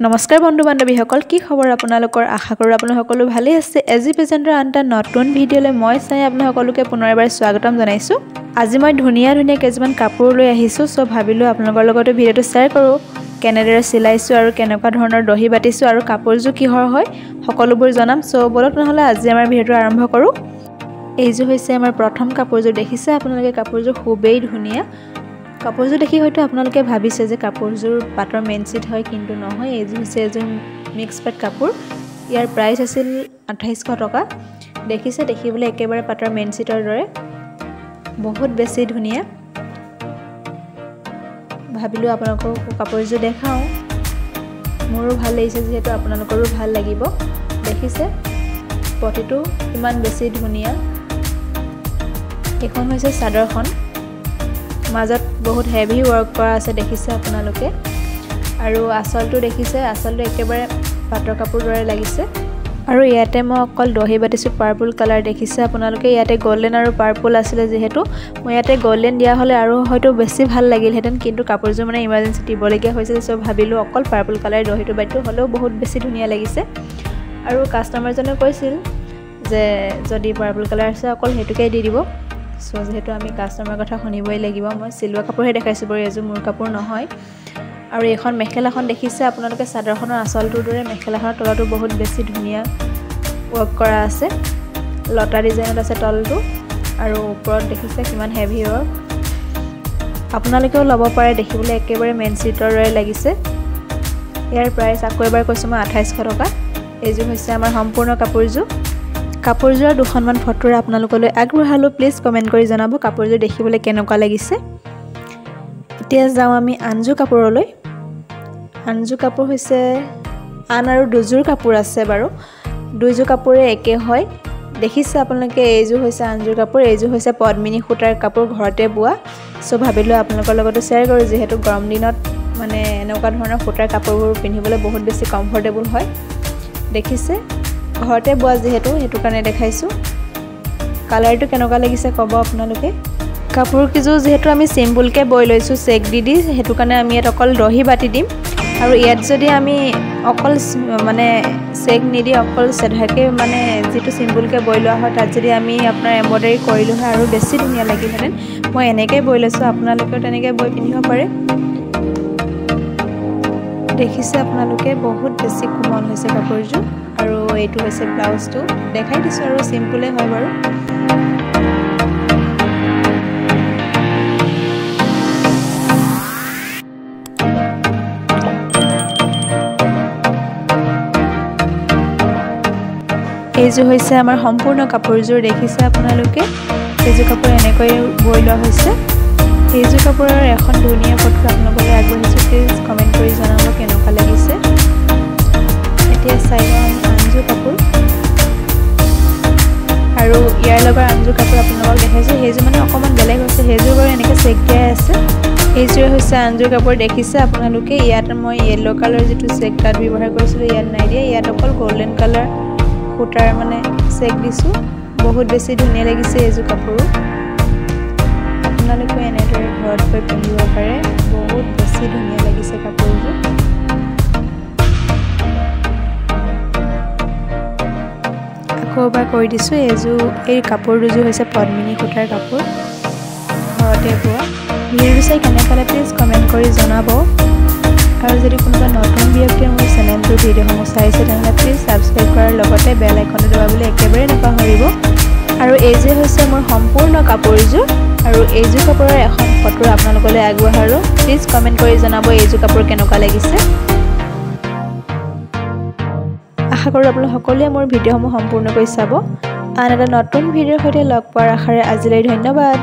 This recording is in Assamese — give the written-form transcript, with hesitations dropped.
নমস্কাৰ বন্ধু বান্ধৱীসকল, কি খবৰ আপোনালোকৰ? আশা কৰোঁ আপোনালোক সকলো ভালেই আছে। এজি প্ৰেজেণ্টৰ আন এটা নতুন ভিডিঅ'লৈ মই চাই আপোনালোক সকলোকে পুনৰ এবাৰ স্বাগতম জনাইছোঁ। আজি মই ধুনীয়া কিছুমান কাপোৰ লৈ আহিছোঁ, চ' ভাবিলোঁ আপোনালোকৰ লগতো ভিডিঅ'টো শ্বেয়াৰ কৰোঁ। কেনেদৰে চিলাইছোঁ আৰু কেনেকুৱা ধৰণৰ দহি বাটিছোঁ আৰু কাপোৰযোৰ কিহৰ হয় সকলোবোৰ জনাম। চ' বলক নহ'লে আজি আমাৰ ভিডিঅ'টো আৰম্ভ কৰোঁ। এইযোৰ হৈছে আমাৰ প্ৰথম কাপোৰযোৰ। দেখিছে আপোনালোকে কাপোৰযোৰ খুবেই ধুনীয়া। কাপোৰযোৰ দেখি হয়তো আপোনালোকে ভাবিছে যে কাপোৰযোৰ পাটৰ মেইন চিট হয়, কিন্তু নহয়। এইযোৰ হৈছে এযোৰ মিক্স পাট কাপোৰ। ইয়াৰ প্ৰাইচ আছিল 2800 টকা। দেখিছে, দেখিবলৈ একেবাৰে পাটৰ মেইন চিটৰ দৰে, বহুত বেছি ধুনীয়া। ভাবিলোঁ আপোনালোকক কাপোৰযোৰ দেখাওঁ। মোৰো ভাল লাগিছে, যিহেতু আপোনালোকৰো ভাল লাগিব। দেখিছে পটিটো কিমান বেছি ধুনীয়া। এইখন হৈছে চাদৰখন, মাজত বহুত হেভি ৱৰ্ক কৰা আছে, দেখিছে আপোনালোকে। আৰু আঁচলটো দেখিছে, আঁচলটো একেবাৰে পাটৰ কাপোৰ দৰে লাগিছে। আৰু ইয়াতে মই অকল দহি বাটিছোঁ পাৰ্পল কালাৰ। দেখিছে আপোনালোকে, ইয়াতে গল্ডেন আৰু পাৰ্পল আছিলে, যিহেতু মই ইয়াতে গল্ডেন দিয়া হ'লে আৰু হয়তো বেছি ভাল লাগিলহেঁতেন, কিন্তু কাপোৰযোৰ মানে ইমাৰ্জেঞ্চি দিবলগীয়া হৈছিল। চ' ভাবিলোঁ অকল পাৰ্পল কালাৰ দহিটো বাটিটো হ'লেও বহুত বেছি ধুনীয়া লাগিছে। আৰু কাষ্টমাৰজনে কৈছিল যে যদি পাৰ্পল কালাৰ আছে অকল সেইটোকে দি দিব। চ' যিহেতু আমি কাষ্টমাৰৰ কথা শুনিবই লাগিব, মই চিলোৱা কাপোৰহে দেখাইছোঁ বাৰু, এযোৰ মোৰ কাপোৰ নহয়। আৰু এইখন মেখেলাখন দেখিছে আপোনালোকে, চাদৰখনৰ আঁচলটোৰ দৰে মেখেলাখনৰ তলতো বহুত বেছি ধুনীয়া ৱৰ্ক কৰা আছে। লতা ডিজাইনত আছে তলটো, আৰু ওপৰত দেখিছে কিমান হেভি ৱৰ্ক। আপোনালোকেও ল'ব পাৰে, দেখিবলৈ একেবাৰে মেইন চিটৰ দৰে লাগিছে। ইয়াৰ প্ৰাইচ আকৌ এবাৰ কৈছোঁ মই 2800 টকা। এইযোৰ হৈছে আমাৰ সম্পূৰ্ণ কাপোৰযোৰ। কাপোৰযোৰৰ দুখনমান ফটোৰে আপোনালোকলৈ আগবঢ়ালোঁ। প্লিজ কমেণ্ট কৰি জনাব কাপোৰযোৰ দেখিবলৈ কেনেকুৱা লাগিছে। এতিয়া যাওঁ আমি আনযোৰ কাপোৰলৈ। আনযোৰ কাপোৰ হৈছে আন আৰু দুযোৰ কাপোৰ আছে বাৰু, দুইযোৰ কাপোৰে একে হয়। দেখিছে আপোনালোকে, এইযোৰ হৈছে আনযোৰ কাপোৰ, এইযোৰ হৈছে পদ্মিনী সূতাৰ কাপোৰ, ঘৰতে বোৱা। চ' ভাবিলোঁ আপোনালোকৰ লগতো শ্বেয়াৰ কৰোঁ, যিহেতু গৰম দিনত মানে এনেকুৱা ধৰণৰ সূতাৰ কাপোৰবোৰ পিন্ধিবলৈ বহুত বেছি কমফৰ্টেবল হয়। দেখিছে, ঘৰতে বোৱা যিহেতু, সেইটো কাৰণে দেখাইছোঁ। কালাৰটো কেনেকুৱা লাগিছে ক'ব আপোনালোকে। কাপোৰকেইযোৰ যিহেতু আমি চিম্পুলকৈ বৈ লৈছোঁ চেক দি, সেইটো কাৰণে আমি ইয়াত অকল দহি বাটি দিম। আৰু ইয়াত যদি আমি অকল মানে চেক নিদি অকল চেধাকৈ মানে যিটো চিম্পুলকৈ বৈ লোৱা হয়, তাত যদি আমি আপোনাৰ এম্ব্ৰইডাৰী কৰিলোঁ হয় আৰু বেছি ধুনীয়া লাগিলহেঁতেন। মই এনেকৈ বৈ লৈছোঁ, আপোনালোকেও তেনেকৈ বৈ পিন্ধিব পাৰে। দেখিছে আপোনালোকে, বহুত বেছি কোমল হৈছে কাপোৰযোৰ। আৰু এইটো হৈছে ব্লাউজটো, দেখাই দিছোঁ আৰু চিম্পুলেই হয় বাৰু। এইযোৰ হৈছে আমাৰ সম্পূৰ্ণ কাপোৰযোৰ। দেখিছে আপোনালোকে, এইযোৰ কাপোৰ এনেকৈ বৈ লোৱা হৈছে। এইযোৰ কাপোৰৰ এখন ধুনীয়া ফটো আপোনালোকলৈ আগবাঢ়িছোঁ। প্লিজ কমেণ্ট কৰি জনাব কেনেকুৱা লাগিছে। এতিয়া চাই লওঁ আনযোৰ কাপোৰ। আৰু ইয়াৰ লগত আনযোৰ কাপোৰ আপোনালোকক দেখাইছোঁ, সেইযোৰ মানে অকণমান বেলেগ হৈছে। সেইযোৰ বাৰু এনেকৈ চেক দিয়াই আছে। এইযোৰে হৈছে আনযোৰ কাপোৰ। দেখিছে আপোনালোকে, ইয়াত মই য়েল্ল' কালাৰ যিটো চেক তাত ব্যৱহাৰ কৰিছিলোঁ, ইয়াত নাই দিয়া। ইয়াত অকল গল্ডেন কালাৰ সূতাৰ মানে চেক দিছোঁ। বহুত বেছি ধুনীয়া লাগিছে এইযোৰ কাপোৰো। আপোনালোকে এনেদৰে ঘৰত গৈ পিন্ধিব পাৰে, বহুত বেছি ধুনীয়া লাগিছে কাপোৰযোৰ। আকৌ এবাৰ কৈ দিছোঁ, এই কাপোৰ দুযোৰ হৈছে পদ্মিনী সূতাৰ কাপোৰ, ঘৰতে বোৱা। ভিডিঅ'টো চাই কেনে পালে প্লিজ কমেণ্ট কৰি জনাব। আৰু যদি কোনোবা নতুন ব্যক্তিয়ে মোৰ চেনেলটোৰ ভিডিঅ'সমূহ চাইছে, তেনেহ'লে প্লিজ ছাবস্ক্ৰাইব কৰাৰ লগতে বেল আইকনটো দবাবলৈ একেবাৰে নাপাহৰিব। আৰু এই যে হৈছে মোৰ সম্পূৰ্ণ কাপোৰযোৰ, আৰু এইযোৰ কাপোৰৰ এখন ফটো আপোনালোকলৈ আগবঢ়ালোঁ। প্লিজ কমেণ্ট কৰি জনাব এইযোৰ কাপোৰ কেনেকুৱা লাগিছে। আশা কৰোঁ আপোনালোক সকলোৱে মোৰ ভিডিঅ'সমূহ সম্পূৰ্ণকৈ চাব। আন এটা নতুন ভিডিঅ'ৰ সৈতে লগ পোৱাৰ আশাৰে আজিলৈ ধন্যবাদ।